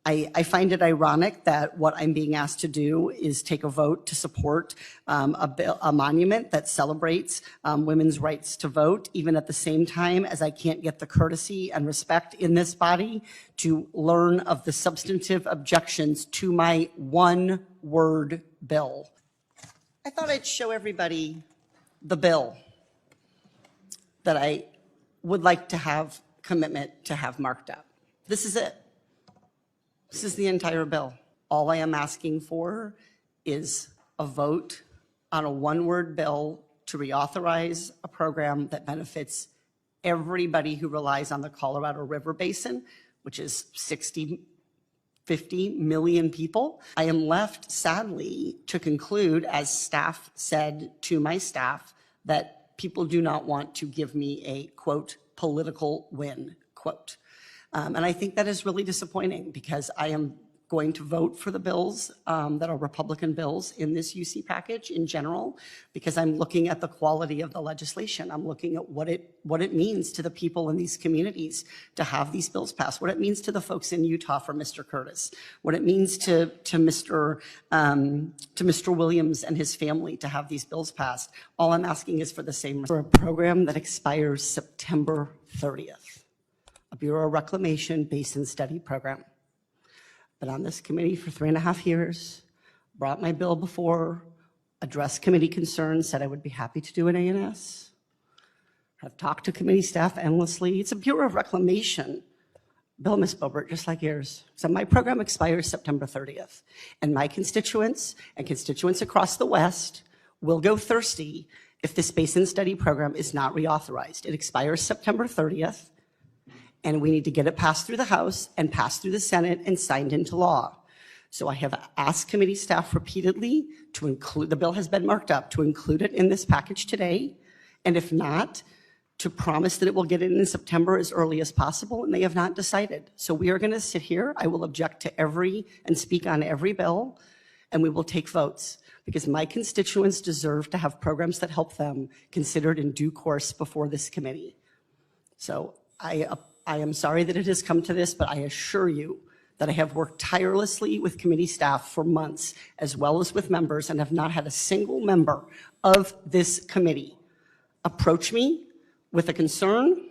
I find it ironic that what I'm being asked to do is take a vote to support a monument that celebrates women's rights to vote, even at the same time as I can't get the courtesy and respect in this body to learn of the substantive objections to my one-word bill. I thought I'd show everybody the bill that I would like to have commitment to have marked up. This is it. This is the entire bill. All I am asking for is a vote on a one-word bill to reauthorize a program that benefits everybody who relies on the Colorado River Basin, which is 50 million people. I am left, sadly, to conclude, as staff said to my staff, that people do not want to give me a, quote, political win, quote. And I think that is really disappointing because I am going to vote for the bills that are Republican bills in this UC package in general, because I'm looking at the quality of the legislation. I'm looking at what it means to the people in these communities to have these bills passed, what it means to the folks in Utah for Mr. Curtis, what it means to Mr. Williams and his family to have these bills passed. All I'm asking is for the same, for a program that expires September 30th. A Bureau of Reclamation Basin Study Program. Been on this committee for 3.5 years, brought my bill before, addressed committee concerns, said I would be happy to do an A&S. I've talked to committee staff endlessly. It's a Bureau of Reclamation bill, Ms. BOEBERT, just like yours. So my program expires September 30th, and my constituents and constituents across the West will go thirsty if this Basin Study Program is not reauthorized. It expires September 30th. And we need to get it passed through the House and passed through the Senate and signed into law. So I have asked committee staff repeatedly to include, the bill has been marked up, to include it in this package today. And if not, to promise that it will get it in September as early as possible, and they have not decided. So we are gonna sit here, I will object to every and speak on every bill, and we will take votes, because my constituents deserve to have programs that help them considered in due course before this committee. So I am sorry that it has come to this, but I assure you that I have worked tirelessly with committee staff for months, as well as with members, and have not had a single member of this committee approach me with a concern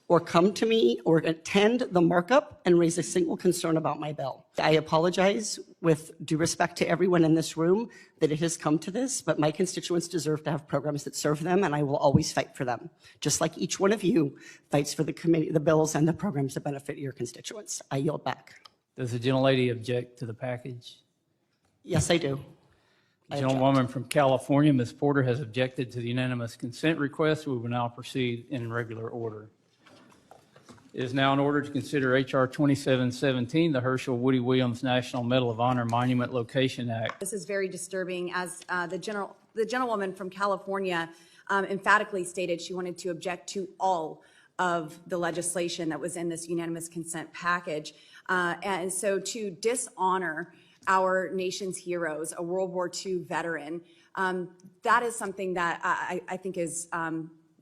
or come to me or attend the markup and raise a single concern about my bill. I apologize with due respect to everyone in this room that it has come to this, but my constituents deserve to have programs that serve them, and I will always fight for them, just like each one of you fights for the committee, the bills and the programs that benefit your constituents. I yield back. Does the gentlelady object to the package? Yes, I do. The gentlewoman from California, Ms. Porter, has objected to the unanimous consent request. We will now proceed in regular order. It is now in order to consider H.R. 2717, the Herschel Woody Williams National Medal of Honor Monument Location Act. This is very disturbing, as the gentlewoman from California emphatically stated she wanted to object to all of the legislation that was in this unanimous consent package. And so to dishonor our nation's heroes, a World War II veteran, that is something that I think is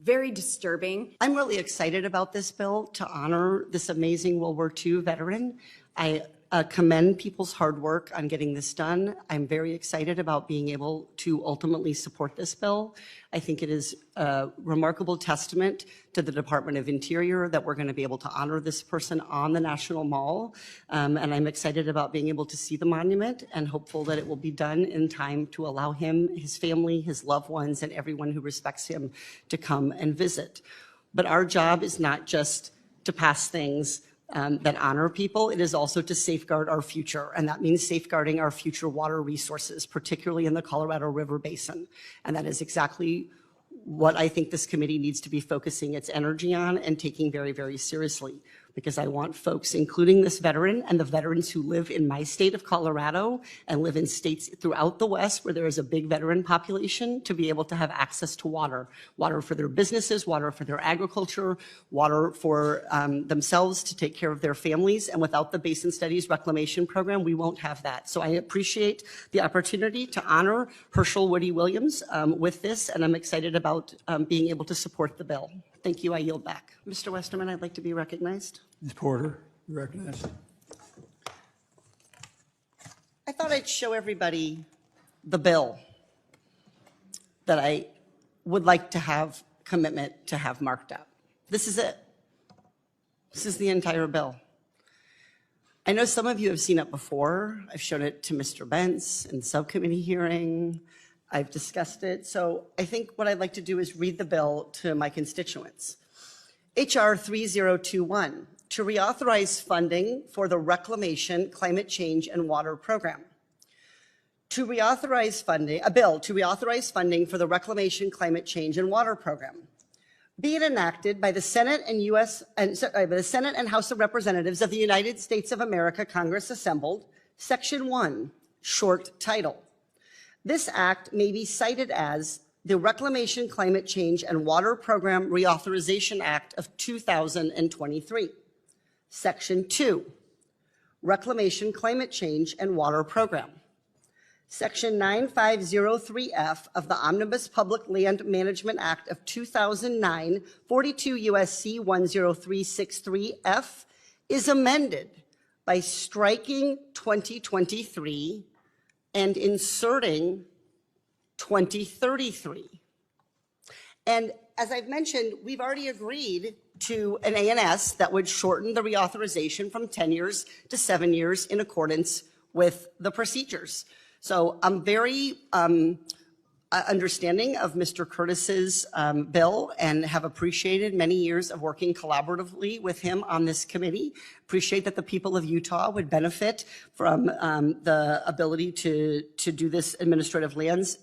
very disturbing. I'm really excited about this bill to honor this amazing World War II veteran. I commend people's hard work on getting this done. I'm very excited about being able to ultimately support this bill. I think it is a remarkable testament to the Department of Interior that we're going to be able to honor this person on the National Mall. And I'm excited about being able to see the monument and hopeful that it will be done in time to allow him, his family, his loved ones, and everyone who respects him to come and visit. But our job is not just to pass things that honor people, it is also to safeguard our future. And that means safeguarding our future water resources, particularly in the Colorado River Basin. And that is exactly what I think this committee needs to be focusing its energy on and taking very, very seriously. Because I want folks, including this veteran and the veterans who live in my state of Colorado and live in states throughout the West where there is a big veteran population, to be able to have access to water. Water for their businesses, water for their agriculture, water for themselves to take care of their families. And without the Basin Studies Reclamation Program, we won't have that. So I appreciate the opportunity to honor Herschel Woody Williams with this, and I'm excited about being able to support the bill. Thank you. I yield back. Mr. Westerman, I'd like to be recognized. Ms. Porter, you recognized. thought I'd show everybody the bill that I would like to have commitment to have marked up. This is it. This is the entire bill. I know some of you have seen it before. I've shown it to Mr. Bentz in subcommittee hearing. I've discussed it. So I think what I'd like to do is read the bill to my constituents. HR 3021, to reauthorize funding for the Reclamation, Climate Change, and Water Program. To reauthorize funding, a bill to reauthorize funding for the Reclamation, Climate Change, and Water Program. Be it enacted by the Senate and House of Representatives of the United States of America, Congress assembled, Section 1, short title. This act may be cited as the Reclamation, Climate Change, and Water Program Reauthorization Act of 2023. Section 2, Reclamation, Climate Change, and Water Program. Section 9503F of the Omnibus Public Land Management Act of 2009, 42 U.S.C. 10363F, is amended by striking 2023 and inserting 2033. And as I've mentioned, we've already agreed to an ANS that would shorten the reauthorization from 10 years to 7 years in accordance with the procedures. So I'm very understanding of Mr. Curtis's bill and have appreciated many years of working collaboratively with him on this committee. Appreciate that the people of Utah would benefit from the ability to do this Administrative Lands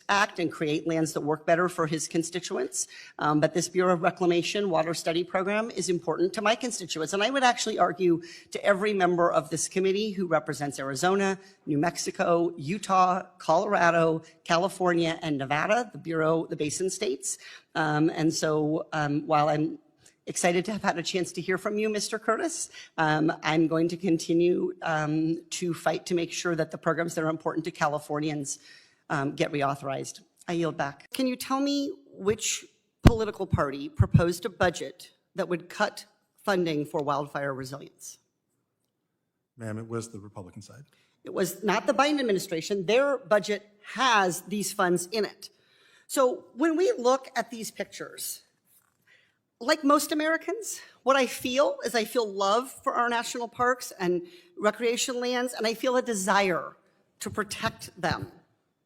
Act and create lands that work better for his constituents. But this Bureau of Reclamation Water Study Program is important to my constituents. And I would actually argue to every member of this committee who represents Arizona, New Mexico, Utah, Colorado, California, and Nevada, the basin states. And so while I'm excited to have had a chance to hear from you, Mr. Curtis, I'm going to continue to fight to make sure that the programs that are important to Californians get reauthorized. I yield back. Can you tell me which political party proposed a budget that would cut funding for wildfire resilience? Ma'am, it was the Republican side. It was not the Biden administration. Their budget has these funds in it. So when we look at these pictures, like most Americans, what I feel is I feel love for our national parks and recreation lands, and I feel a desire to protect them.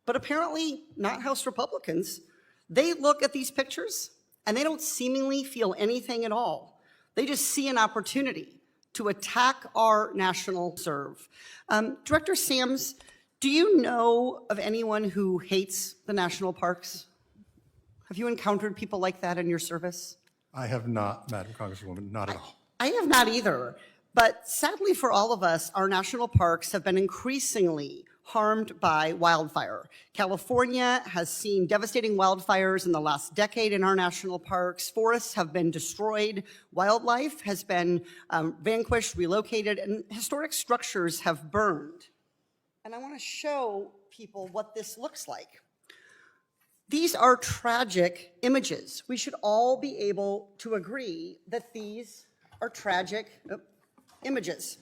But apparently not House Republicans. They look at these pictures and they don't seemingly feel anything at all. They just see an opportunity to attack our national reserve. Director Sams, do you know of anyone who hates the national parks? Have you encountered people like that in your service? I have not, Madam Congresswoman, not at all. I have not either. But sadly for all of us, our national parks have been increasingly harmed by wildfire. California has seen devastating wildfires in the last decade in our national parks. Forests have been destroyed. Wildlife has been vanquished, relocated, and historic structures have burned. And I want to show people what this looks like. These are tragic images. We should all be able to agree that these are tragic images.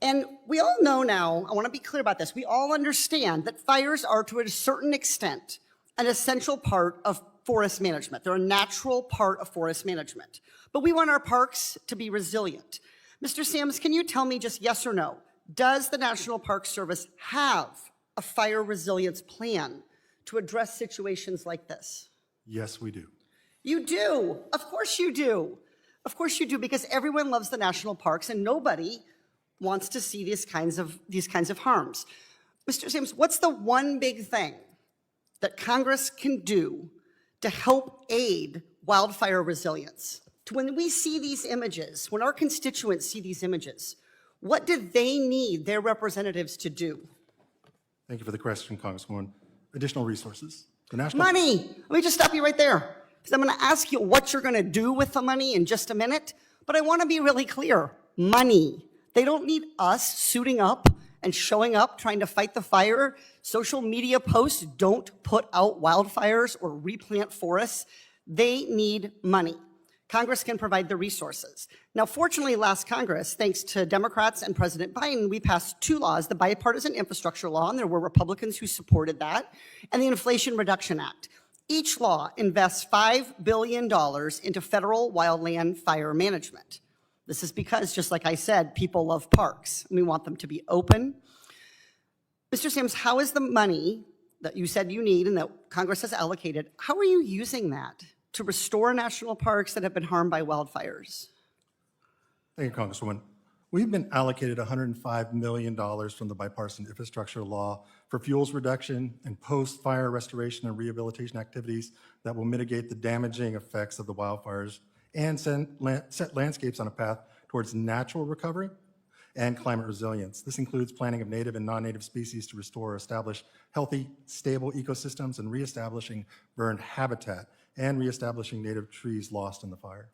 And we all know now, I want to be clear about this, we all understand that fires are to a certain extent an essential part of forest management. They're a natural part of forest management. But we want our parks to be resilient. Mr. Sams, can you tell me just yes or no? Does the National Park Service have a fire resilience plan to address situations like this? Yes, we do. You do. Of course you do. Of course you do, because everyone loves the national parks and nobody wants to see these kinds of harms. Mr. Sams, what's the one big thing that Congress can do to help aid wildfire resilience? When we see these images, when our constituents see these images, what do they need their representatives to do? Thank you for the question, Congresswoman. Additional resources. The national Money. Let me just stop you right there, because I'm going to ask you what you're going to do with the money in just a minute, but I want to be really clear. Money. They don't need us suiting up and showing up trying to fight the fire. Social media posts don't put out wildfires or replant forests. They need money. Congress can provide the resources. Now, fortunately, last Congress, thanks to Democrats and President Biden, we passed 2 laws, the Bipartisan Infrastructure Law, and there were Republicans who supported that, and the Inflation Reduction Act. Each law invests $5 billion into federal wildland fire management. This is because, just like I said, people love parks, and we want them to be open. Mr. Sams, how is the money that you said you need and that Congress has allocated, how are you using that to restore national parks that have been harmed by wildfires? Thank you, Congresswoman. We've been allocated $105 million from the Bipartisan Infrastructure Law for fuels reduction and post-fire restoration and rehabilitation activities that will mitigate the damaging effects of the wildfires and set landscapes on a path towards natural recovery and climate resilience. This includes planting of native and non-native species to restore or establish healthy, stable ecosystems and reestablishing burned habitat and reestablishing native trees lost in the fire.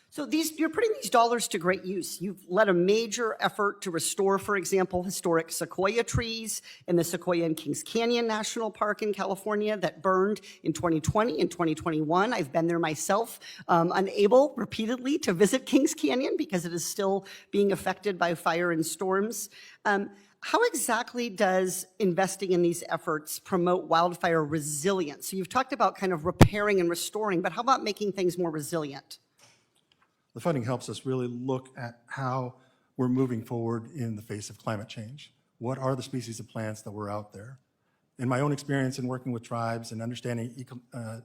So you're putting these dollars to great use. You've led a major effort to restore, for example, historic sequoia trees in the Sequoia and Kings Canyon National Park in California that burned in 2020 and 2021. I've been there myself, unable repeatedly to visit Kings Canyon because it is still being affected by fire and storms. How exactly does investing in these efforts promote wildfire resilience? So you've talked about kind of repairing and restoring, but how about making things more resilient? The funding helps us really look at how we're moving forward in the face of climate change. What are the species of plants that were out there? In my own experience in working with tribes and understanding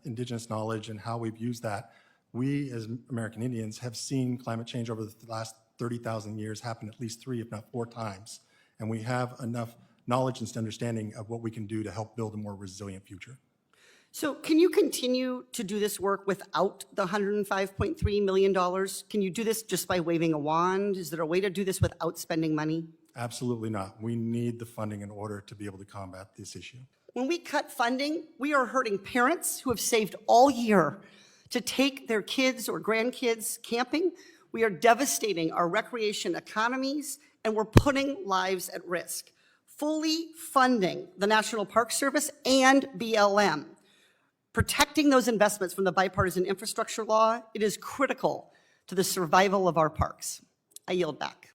indigenous knowledge and how we've used that, we as American Indians have seen climate change over the last 30,000 years happen at least 3, if not 4 times. And we have enough knowledge and understanding of what we can do to help build a more resilient future. So can you continue to do this work without the $105.3 million? Can you do this just by waving a wand? Is there a way to do this without spending money? Absolutely not. We need the funding in order to be able to combat this issue. When we cut funding, we are hurting parents who have saved all year to take their kids or grandkids camping. We are devastating our recreation economies, and we're putting lives at risk. Fully funding the National Park Service and BLM, protecting those investments from the Bipartisan Infrastructure Law, it is critical to the survival of our parks. I yield back.